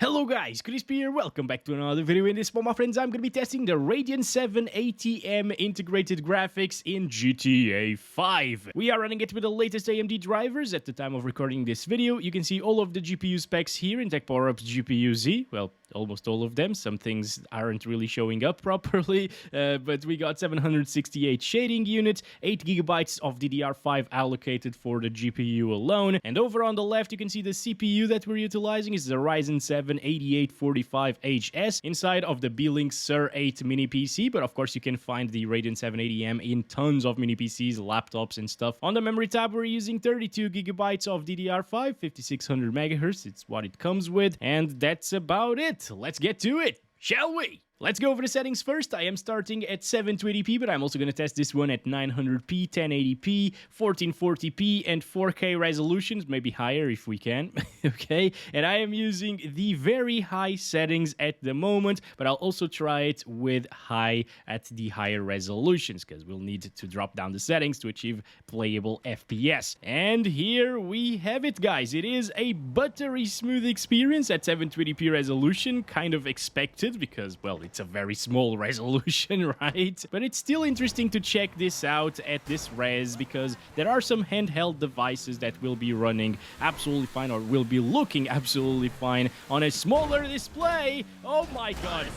Hello guys, Crispy here, welcome back to another video. In this one, my friends, I'm going to be testing the Radeon 780M integrated graphics in GTA 5. We are running it with the latest AMD drivers. At the time of recording this video, you can see all of the GPU specs here in Tech PowerUp's GPU Z. Well, almost all of them. Some things aren't really showing up properly, but we got 768 shading units, 8GB of DDR5 allocated for the GPU alone. And over on the left, you can see the CPU that we're utilizing is the Ryzen 78045HS inside of the Beelink SER 8 mini PC. But of course, you can find the Radeon 780M in tons of mini PCs, laptops, and stuff. On the memory tab, we're using 32GB of DDR5, 5600 MHz. It's what it comes with, and that's about it. Let's get to it, shall we? Let's go over the settings first. I am starting at 720p, but I'm also going to test this one at 900p, 1080p, 1440p, and 4K resolutions, maybe higher if we can, okay? And I am using the very high settings at the moment, but I'll also try it with high at the higher resolutions, because we'll need to drop down the settings to achieve playable FPS. And here we have it, guys. It is a buttery smooth experience at 720p resolution, kind of expected, because, well, it's a very small resolution, right? But it's still interesting to check this out at this res because there are some handheld devices that will be running absolutely fine or will be looking absolutely fine on a smaller display. Oh my god.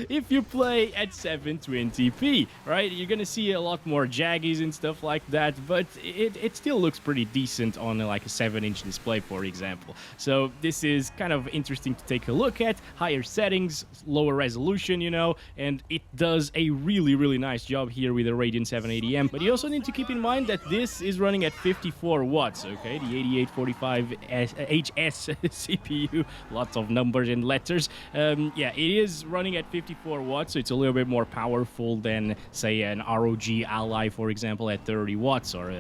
If you play at 720p, right, you're gonna see a lot more jaggies and stuff like that, but it still looks pretty decent on like a 7-inch display, for example. So this is kind of interesting to take a look at. Higher settings, lower resolution, you know, and it does a really nice job here with the Radeon 780M. But you also need to keep in mind that this is running at 54 watts, okay? The 8845HS CPU, lots of numbers and letters. Yeah, it is running at 54 watts, so it's a little bit more powerful than, say, an ROG Ally, for example, at 30 watts or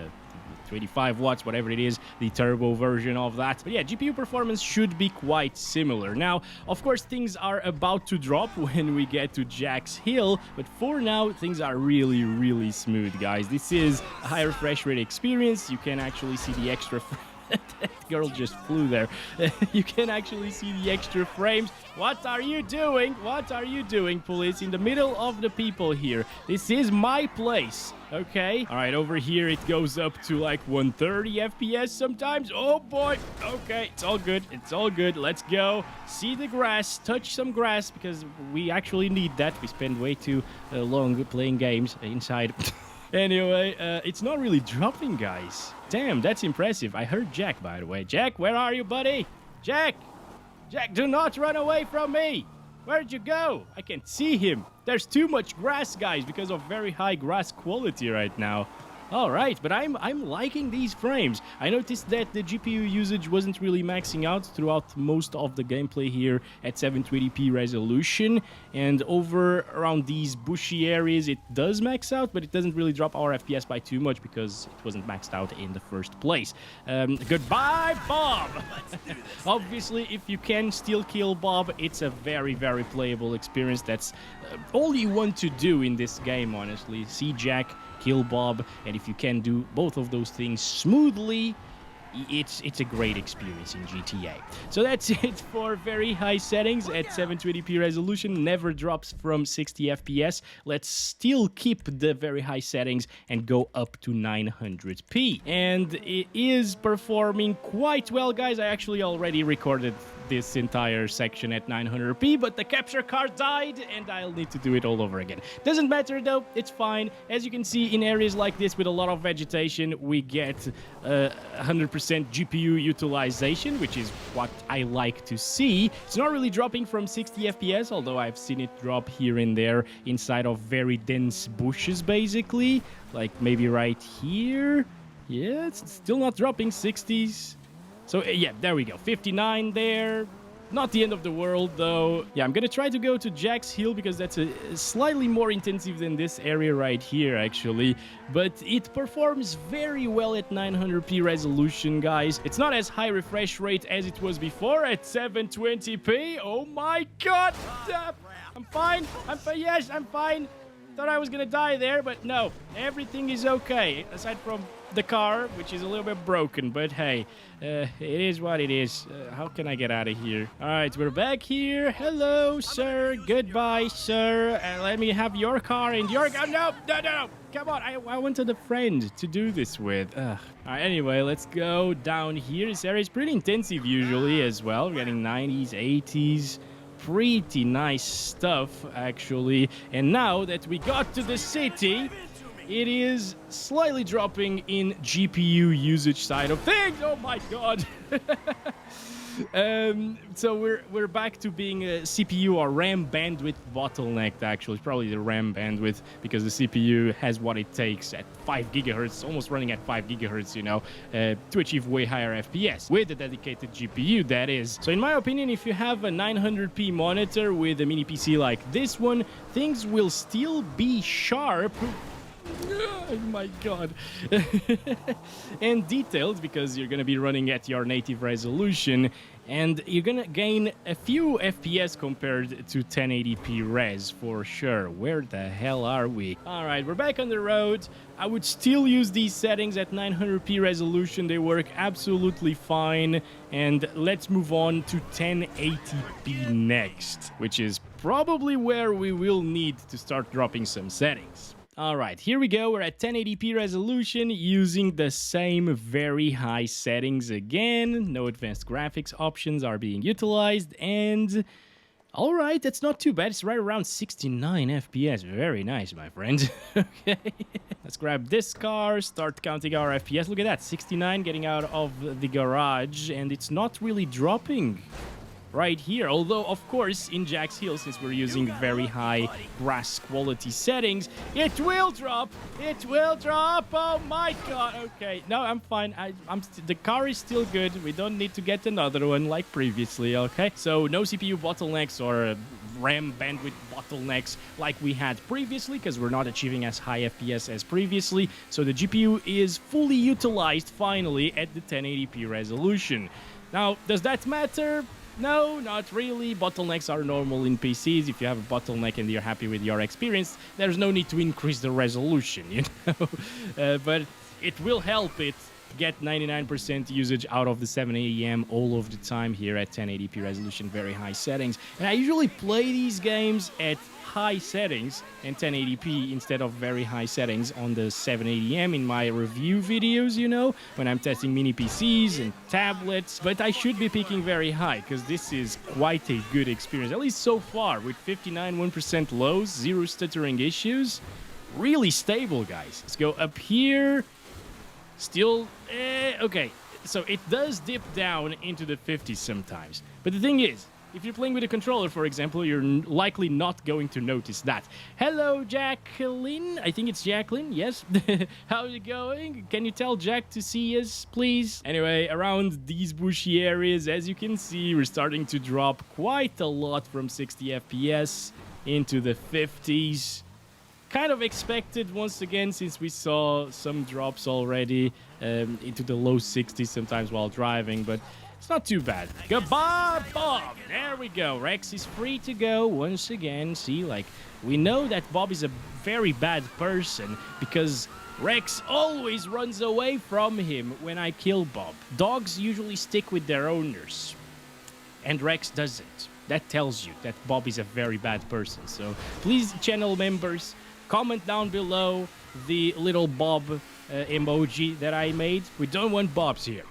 25 watts, whatever it is, the turbo version of that. But yeah, GPU performance should be quite similar. Now, of course, things are about to drop when we get to Jack's Hill, but for now, things are really smooth, guys. This is a high refresh rate experience. You can actually see the extra that girl just flew there. You can actually see the extra frames. What are you doing? What are you doing, police? In the middle of the people here. This is my place, okay? All right, over here it goes up to like 130 FPS sometimes. Oh boy. Okay, it's all good. It's all good. Let's go. See the grass. Touch some grass because we actually need that. We spend way too long playing games inside. Anyway, it's not really dropping, guys. Damn, that's impressive. I heard Jack, by the way. Jack, where are you, buddy? Jack! Jack, do not run away from me! Where'd you go? I can't see him. There's too much grass, guys, because of very high grass quality right now. Alright, but I'm liking these frames. I noticed that the GPU usage wasn't really maxing out throughout most of the gameplay here at 720p resolution, and over around these bushy areas it does max out, but it doesn't really drop our FPS by too much because it wasn't maxed out in the first place. Goodbye, Bob! Obviously, if you can still kill Bob, it's a very playable experience. That's all you want to do in this game, honestly. See Jack, kill Bob, and if you can do both of those things smoothly, it's a great experience in GTA. So that's it for very high settings at 720p resolution. Never drops from 60 FPS. Let's still keep the very high settings and go up to 900p. And it is performing quite well, guys. I actually already recorded this entire section at 900p, but the capture card died and I'll need to do it all over again. Doesn't matter though, it's fine. As you can see, in areas like this with a lot of vegetation, we get 100% GPU utilization, which is what I like to see. It's not really dropping from 60 FPS, although I've seen it drop here and there inside of very dense bushes, basically. Like maybe right here. Yeah, it's still not dropping 60s. So yeah, there we go, 59 there. Not the end of the world though. Yeah, I'm gonna try to go to Jack's Hill because that's a slightly more intensive than this area right here actually. But it performs very well at 900p resolution, guys. It's not as high refresh rate as it was before at 720p. Oh my god! I'm fine. Yes, I'm fine. thought I was gonna die there, but no, everything is okay, aside from the car, which is a little bit broken, but hey, it is what it is. How can I get out of here? All right, we're back here. Hello, sir. Goodbye, sir. Let me have your car and your... Oh, no. Come on, I wanted a friend to do this with. Ugh. All right, anyway, let's go down here. This area is pretty intensive usually as well. We're getting 90s, 80s. Pretty nice stuff, actually. And now that we got to the city... It is slightly dropping in GPU usage side of things. Oh my god. So we're back to being a CPU or RAM bandwidth bottlenecked. Actually, it's probably the RAM bandwidth because the CPU has what it takes at 5 gigahertz, almost running at 5 gigahertz, you know, to achieve way higher FPS with a dedicated GPU, that is. So in my opinion, if you have a 900p monitor with a mini PC like this one, things will still be sharp. Oh my god. And detailed, because you're gonna be running at your native resolution and you're gonna gain a few FPS compared to 1080p res for sure. Where the hell are we? Alright, we're back on the road. I would still use these settings at 900p resolution. They work absolutely fine. And let's move on to 1080p next, which is probably where we will need to start dropping some settings. Alright, here we go. We're at 1080p resolution using the same very high settings again. No advanced graphics options are being utilized, and alright, that's not too bad. It's right around 69 FPS. Very nice, my friend. Okay, let's grab this car, start counting our FPS. Look at that, 69 getting out of the garage, and it's not really dropping right here, although of course in Jack's Hill, since we're using very high grass quality settings, it will drop. Oh my god. Okay, no, I'm fine. The car is still good. We don't need to get another one like previously. Okay, so no CPU bottlenecks or RAM bandwidth bottlenecks like we had previously, because we're not achieving as high FPS as previously. So the GPU is fully utilized finally at the 1080p resolution. Now, does that matter? No, not really. Bottlenecks are normal in PCs. If you have a bottleneck and you're happy with your experience, there's no need to increase the resolution, you know? But it will help it get 99% usage out of the 780M all of the time here at 1080p resolution, very high settings. And I usually play these games at high settings and 1080p instead of very high settings on the 780M in my review videos, you know, when I'm testing mini PCs and tablets. But I should be picking very high because this is quite a good experience, at least so far, with 59.1% lows, 0 stuttering issues. Really stable, guys. Let's go up here. Still, okay, so it does dip down into the 50s sometimes. But the thing is, if you're playing with a controller, for example, you're likely not going to notice that. Hello, Jacqueline. I think it's Jacqueline, yes. How's it going? Can you tell Jack to see us, please? Anyway, around these bushy areas, as you can see, we're starting to drop quite a lot from 60 FPS into the 50s. Kind of expected once again, since we saw some drops already into the low 60s sometimes while driving, but it's not too bad. Goodbye, Bob! There we go. Rex is free to go once again. See, like, we know that Bob is a very bad person because Rex always runs away from him when I kill Bob. Dogs usually stick with their owners, and Rex doesn't. That tells you that Bob is a very bad person. So please, channel members, comment down below the little Bob emoji that I made. We don't want Bobs here.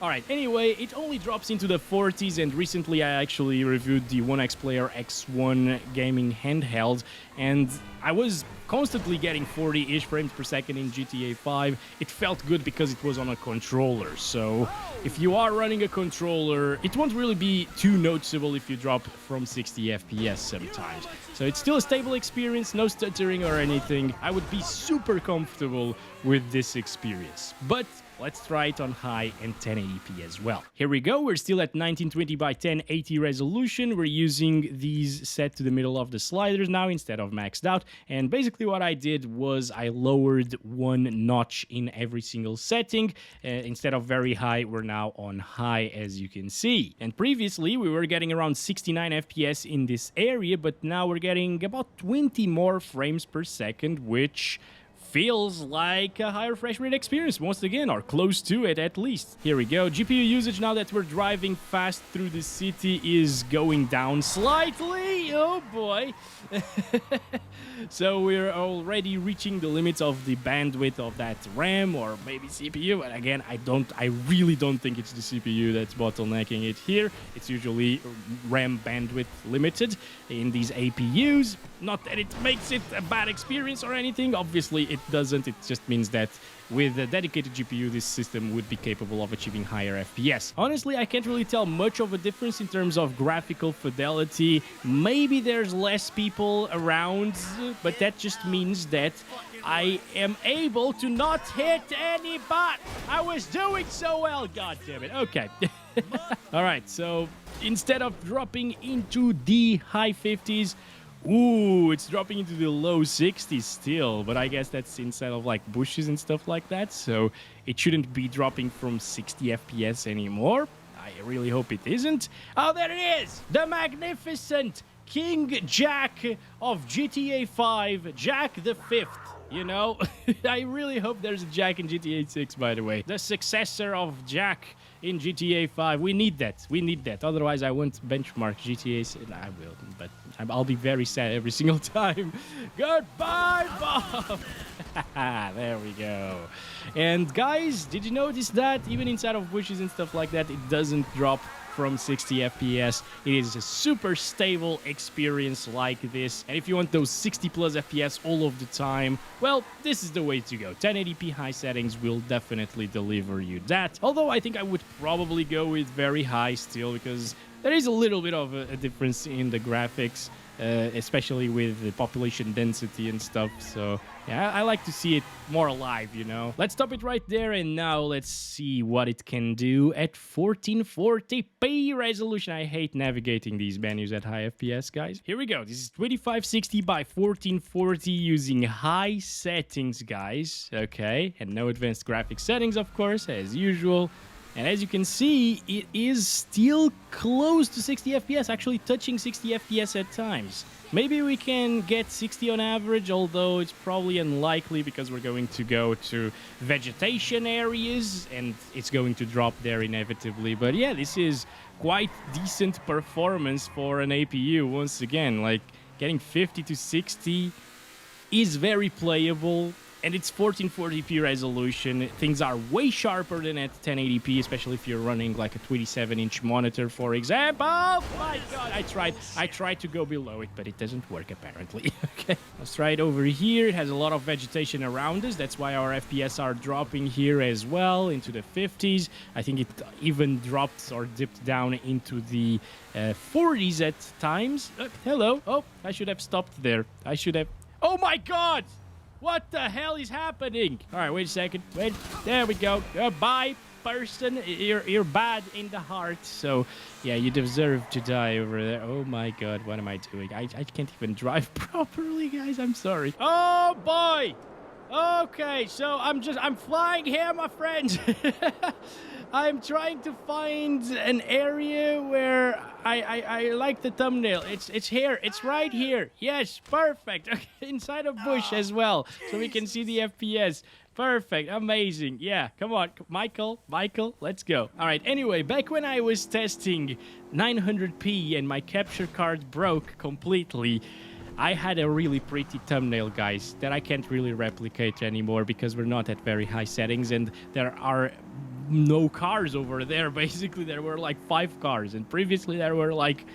Alright, anyway, it only drops into the 40s, and recently I actually reviewed the 1xPlayer X1 gaming handheld, and I was constantly getting 40-ish frames per second in GTA 5. It felt good because it was on a controller, so if you are running a controller, it won't really be too noticeable if you drop from 60 FPS sometimes. So it's still a stable experience, no stuttering or anything. I would be super comfortable with this experience. But let's try it on high and 1080p as well. Here we go. We're still at 1920 by 1080 resolution. We're using these set to the middle of the sliders now instead of maxed out. And basically what I did was I lowered one notch in every single setting. Instead of very high, we're now on high, as you can see. And previously we were getting around 69 FPS in this area, but now we're getting about 20 more frames per second, which feels like a higher refresh rate experience once again, or close to it at least. Here we go. GPU usage, now that we're driving fast through the city, is going down slightly. Oh boy. So we're already reaching the limits of the bandwidth of that RAM or maybe CPU. And again, I really don't think it's the CPU that's bottlenecking it here. It's usually RAM bandwidth limited in these APUs. Not that it makes it a bad experience or anything. Obviously, it doesn't. It just means that with a dedicated GPU, this system would be capable of achieving higher FPS. Honestly, I can't really tell much of a difference in terms of graphical fidelity. Maybe there's less people around, but that just means that I am able to not hit any bot. I was doing so well, god damn it. Okay. All right, so instead of dropping into the high 50s, ooh, it's dropping into the low 60s still, but I guess that's inside of like bushes and stuff like that, so it shouldn't be dropping from 60 FPS anymore. I really hope it isn't. Oh, there it is! The magnificent King Jack of GTA 5, Jack the 5th. You know, I really hope there's a Jack in GTA 6, by the way. The successor of Jack in GTA 5. We need that. We need that. Otherwise, I won't benchmark GTA 6. I will, but I'll be very sad every single time. Goodbye, Bob! There we go. And guys, did you notice that even inside of bushes and stuff like that, it doesn't drop from 60 FPS. It is a super stable experience like this. And if you want those 60 plus FPS all of the time, well, this is the way to go. 1080p high settings will definitely deliver you that. Although I think I would probably go with very high still, because there is a little bit of a difference in the graphics, especially with the population density and stuff. So yeah, I like to see it more alive, you know. Let's stop it right there, and now let's see what it can do at 1440p resolution. I hate navigating these menus at high FPS, guys. Here we go. This is 2560 by 1440 using high settings, guys. Okay, and no advanced graphics settings, of course, as usual. And as you can see, it is still close to 60 FPS, actually touching 60 FPS at times. Maybe we can get 60 on average, although it's probably unlikely because we're going to go to vegetation areas and it's going to drop there inevitably. But yeah, this is quite decent performance for an APU. Once again, like getting 50 to 60 is very playable. And it's 1440p resolution. Things are way sharper than at 1080p, especially if you're running like a 27-inch monitor, for example. Oh my god, I tried to go below it, but it doesn't work apparently. Okay, let's try it over here. It has a lot of vegetation around us. That's why our FPS are dropping here as well into the 50s. I think it even dropped or dipped down into the 40s at times. Hello. Oh, I should have stopped there. I should have... Oh my god! What the hell is happening? All right, wait a second. Wait, there we go. Goodbye, person. You're bad in the heart. So, yeah, you deserve to die over there. Oh my god, what am I doing? I can't even drive properly, guys. I'm sorry. Oh boy. Okay, so I'm flying here, my friends. I'm trying to find an area where I like the thumbnail. It's here. It's right here. Yes, perfect. Okay, inside a bush as well, so we can see the FPS. Perfect. Amazing. Yeah, come on. Michael, let's go. All right, anyway, back when I was testing 900p and my capture card broke completely, I had a really pretty thumbnail, guys, that I can't really replicate anymore because we're not at very high settings and there are no cars over there. Basically, there were like 5 cars, and previously there were like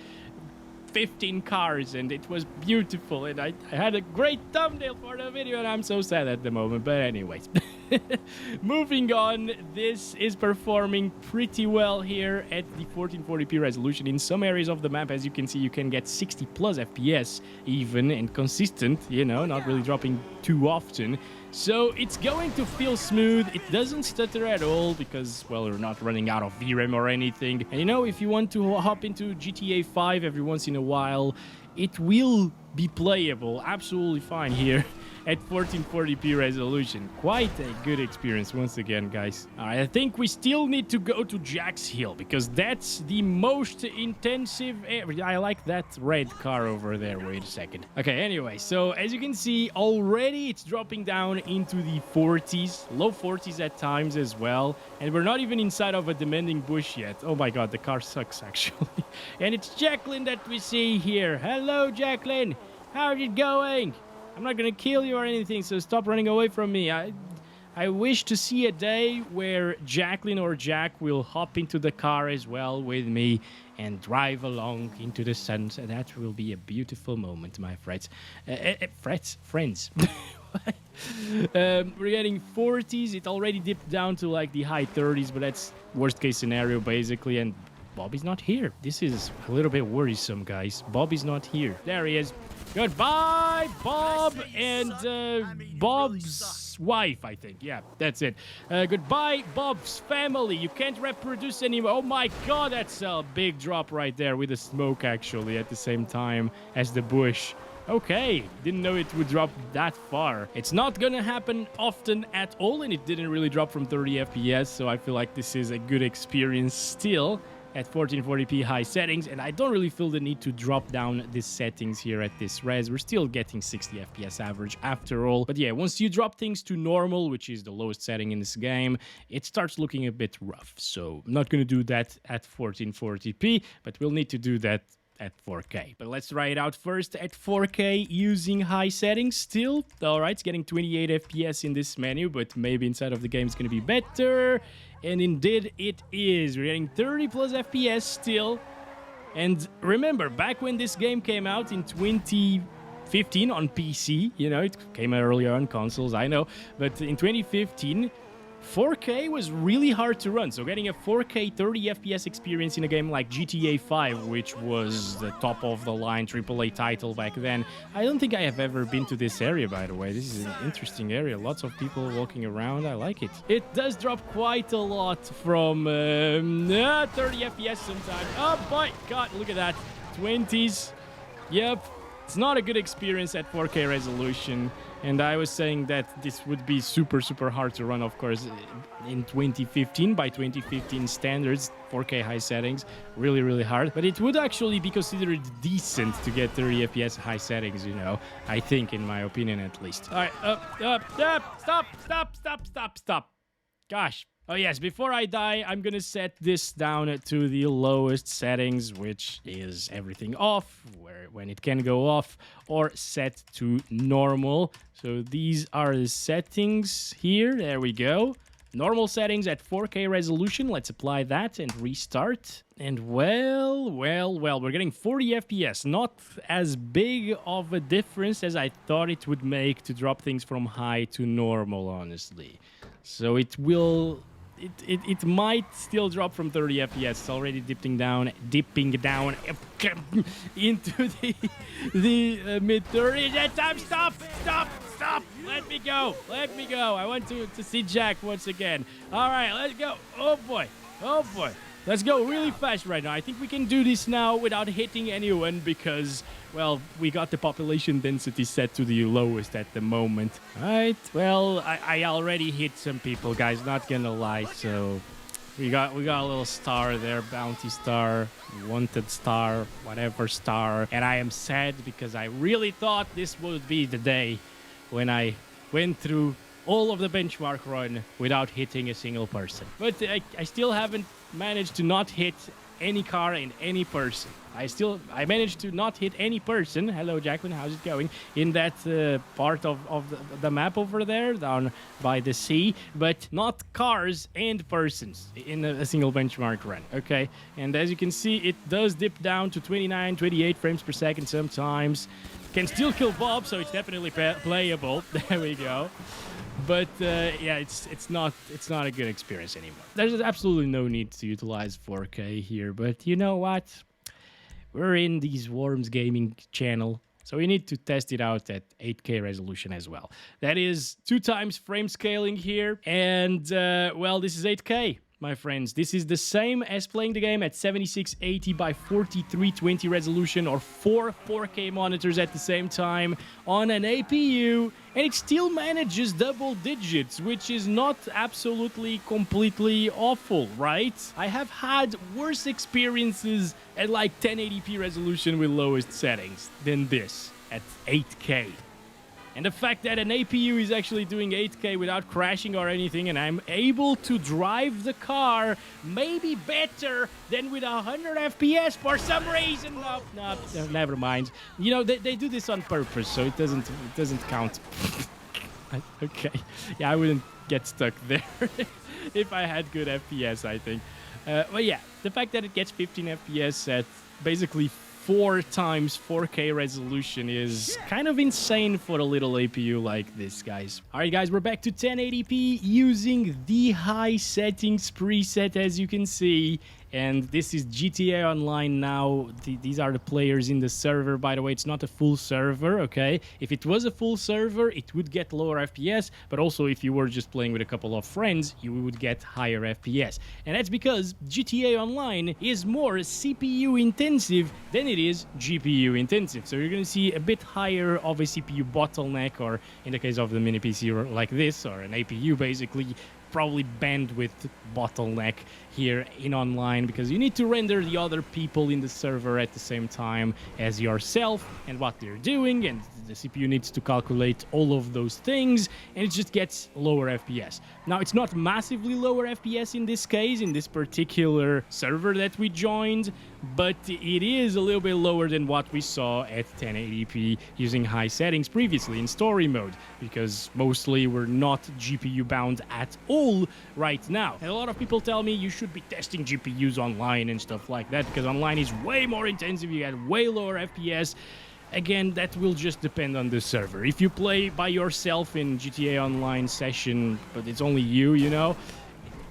15 cars, and it was beautiful, and I had a great thumbnail for the video, and I'm so sad at the moment, but anyways. Moving on, this is performing pretty well here at the 1440p resolution. In some areas of the map, as you can see, you can get 60 plus FPS even, and consistent, you know, not really dropping too often. So it's going to feel smooth. It doesn't stutter at all because, well, we're not running out of VRAM or anything. And you know, if you want to hop into GTA 5 every once in a while, it will be playable absolutely fine here at 1440p resolution. Quite a good experience once again, guys. All right, I think we still need to go to Jack's Hill because that's the most intensive area. I like that red car over there. Wait a second. Okay, anyway, so as you can see, already it's dropping down into the 40s, low 40s at times as well. And we're not even inside of a demanding bush yet. Oh my god, the car sucks actually. And it's Jacqueline that we see here. Hello, Jacqueline. How's it going? I'm not gonna kill you or anything, so stop running away from me. I wish to see a day where Jacqueline or Jack will hop into the car as well with me and drive along into the sunset. That will be a beautiful moment, my friends. Friends. We're getting 40s. It already dipped down to like the high 30s, but that's worst case scenario basically. And Bobby's not here. This is a little bit worrisome, guys. Bobby's not here. There he is. Goodbye, Bob, and Bob's wife, I think. Yeah, that's it. Goodbye, Bob's family. You can't reproduce anymore. Oh my god, that's a big drop right there with the smoke, actually, at the same time as the bush. Okay, didn't know it would drop that far. It's not gonna happen often at all, and it didn't really drop from 30 FPS, so I feel like this is a good experience still at 1440p high settings, and I don't really feel the need to drop down the settings here at this res. We're still getting 60 FPS average after all. But yeah, once you drop things to normal, which is the lowest setting in this game, it starts looking a bit rough. So I'm not going to do that at 1440p, but we'll need to do that at 4K. But let's try it out first at 4K using high settings still. All right, it's getting 28 FPS in this menu, but maybe inside of the game it's going to be better. And indeed it is. We're getting 30 plus FPS still. And remember, back when this game came out in 2015 on PC, you know, it came out earlier on consoles, I know, but in 2015, 4K was really hard to run, so getting a 4K 30 FPS experience in a game like GTA 5, which was the top of the line AAA title back then, I don't think I have ever been to this area, by the way. This is an interesting area, lots of people walking around, I like it. It does drop quite a lot from 30 FPS sometimes. Oh boy, god, look at that, 20s, yep. It's not a good experience at 4K resolution, and I was saying that this would be super hard to run, of course, in 2015, by 2015 standards, 4K high settings, really hard, but it would actually be considered decent to get 30 FPS high settings, you know, I think, in my opinion at least. All right, stop. Gosh. Oh yes, before I die, I'm gonna set this down to the lowest settings, which is everything off, when it can go off, or set to normal. So these are the settings here, there we go. Normal settings at 4K resolution, let's apply that and restart. And well, we're getting 40 FPS, not as big of a difference as I thought it would make to drop things from high to normal, honestly. So it will... It might still drop from 30 FPS. It's already dipping down into the mid-30s. That time, stop! Let me go. I want to see Jack once again. All right, let's go. Oh boy. Let's go really fast right now. I think we can do this now without hitting anyone because, well, we got the population density set to the lowest at the moment. All right, well, I already hit some people, guys, not gonna lie. So we got a little star there, bounty star, wanted star, whatever star. And I am sad because I really thought this would be the day when I went through all of the benchmark run without hitting a single person. But I still haven't managed to not hit any car and any person. I managed to not hit any person. Hello, Jacqueline, how's it going? In that part of the map over there, down by the sea, but not cars and persons in a single benchmark run, okay? And as you can see, it does dip down to 29, 28 frames per second sometimes. Can still kill Bob, so it's definitely playable. There we go. But yeah, it's not a good experience anymore. There's absolutely no need to utilize 4K here, but you know what? We're in the zWORMz gaming channel, so we need to test it out at 8K resolution as well. That is 2x frame scaling here, and well, this is 8K. My friends, this is the same as playing the game at 7680 by 4320 resolution or 4K monitors at the same time on an APU, and it still manages double digits, which is not absolutely completely awful, right? I have had worse experiences at like 1080p resolution with lowest settings than this at 8K. And the fact that an APU is actually doing 8K without crashing or anything, and I'm able to drive the car maybe better than with 100 FPS for some reason. No, never mind. You know, they do this on purpose, so it doesn't count. Okay, yeah, I wouldn't get stuck there if I had good FPS, I think. But yeah, the fact that it gets 15 FPS at basically 4x 4K resolution is kind of insane for a little APU like this, guys. Alright guys, we're back to 1080p using the high settings preset, as you can see. And this is GTA Online now. These are the players in the server. By the way, it's not a full server, okay? If it was a full server, it would get lower FPS, but also if you were just playing with a couple of friends, you would get higher FPS. And that's because GTA Online is more CPU intensive than it is GPU intensive. So you're going to see a bit higher of a CPU bottleneck, or in the case of the mini PC like this, or an APU basically, probably bandwidth bottleneck here in online, because you need to render the other people in the server at the same time as yourself and what they're doing, and the CPU needs to calculate all of those things, and it just gets lower FPS. Now, it's not massively lower FPS in this case, in this particular server that we joined, but it is a little bit lower than what we saw at 1080p using high settings previously in story mode, because mostly we're not GPU bound at all right now. And a lot of people tell me you should be testing GPUs online and stuff like that, because online is way more intensive, you get way lower FPS. Again, that will just depend on the server. If you play by yourself in GTA Online session, but it's only you, you know,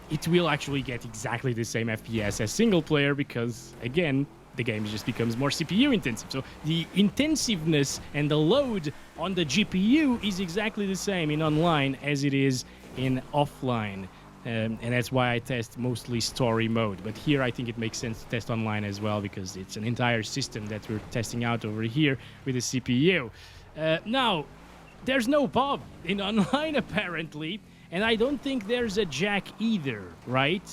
it will actually get exactly the same FPS as single player, because, again, the game just becomes more CPU intensive. So the intensiveness and the load on the GPU is exactly the same in online as it is in offline. And that's why I test mostly story mode. But here I think it makes sense to test online as well, because it's an entire system that we're testing out over here with the CPU. Now, there's no Bob in online apparently, and I don't think there's a Jack either, right?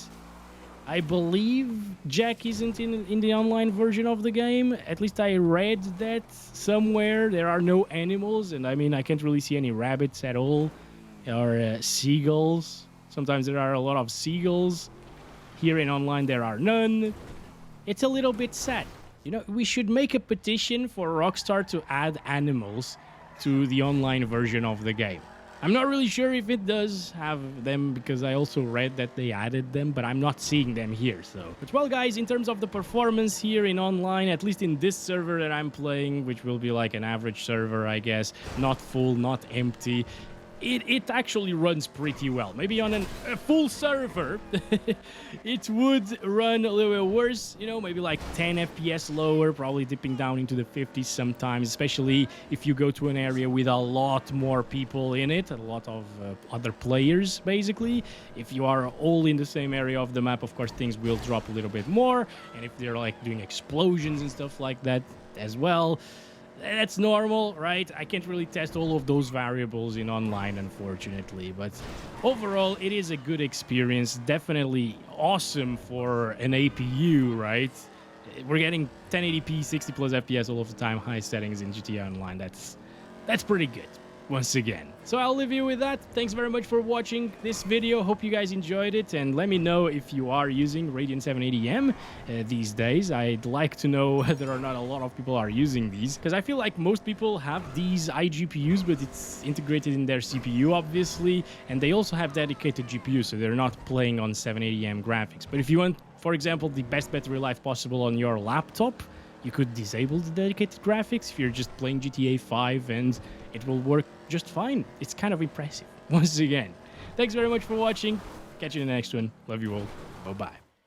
I believe Jack isn't in the online version of the game. At least I read that somewhere. There are no animals, and I mean, I can't really see any rabbits at all, or seagulls. Sometimes there are a lot of seagulls. Here in online, there are none. It's a little bit sad. You know, we should make a petition for Rockstar to add animals to the online version of the game. I'm not really sure if it does have them, because I also read that they added them, but I'm not seeing them here, so. But well, guys, in terms of the performance here in online, at least in this server that I'm playing, which will be like an average server, I guess, not full, not empty, it actually runs pretty well. Maybe on a full server, it would run a little bit worse, you know, maybe like 10 FPS lower, probably dipping down into the 50s sometimes, especially if you go to an area with a lot more people in it, a lot of other players, basically. If you are all in the same area of the map, of course, things will drop a little bit more, and if they're like doing explosions and stuff like that as well, that's normal, right? I can't really test all of those variables in online, unfortunately, but overall, it is a good experience. Definitely awesome for an APU, right? We're getting 1080p, 60 plus FPS all of the time, high settings in GTA Online. That's pretty good, once again. So I'll leave you with that. Thanks very much for watching this video. Hope you guys enjoyed it, and let me know if you are using Radeon 780M these days. I'd like to know whether or not a lot of people are using these, because I feel like most people have these iGPUs, but it's integrated in their CPU, obviously, and they also have dedicated GPUs, so they're not playing on 780M graphics. But if you want, for example, the best battery life possible on your laptop, you could disable the dedicated graphics if you're just playing GTA 5, and it will work just fine. It's kind of impressive. once again. Thanks very much for watching. Catch you in the next one. Love you all. Bye-bye.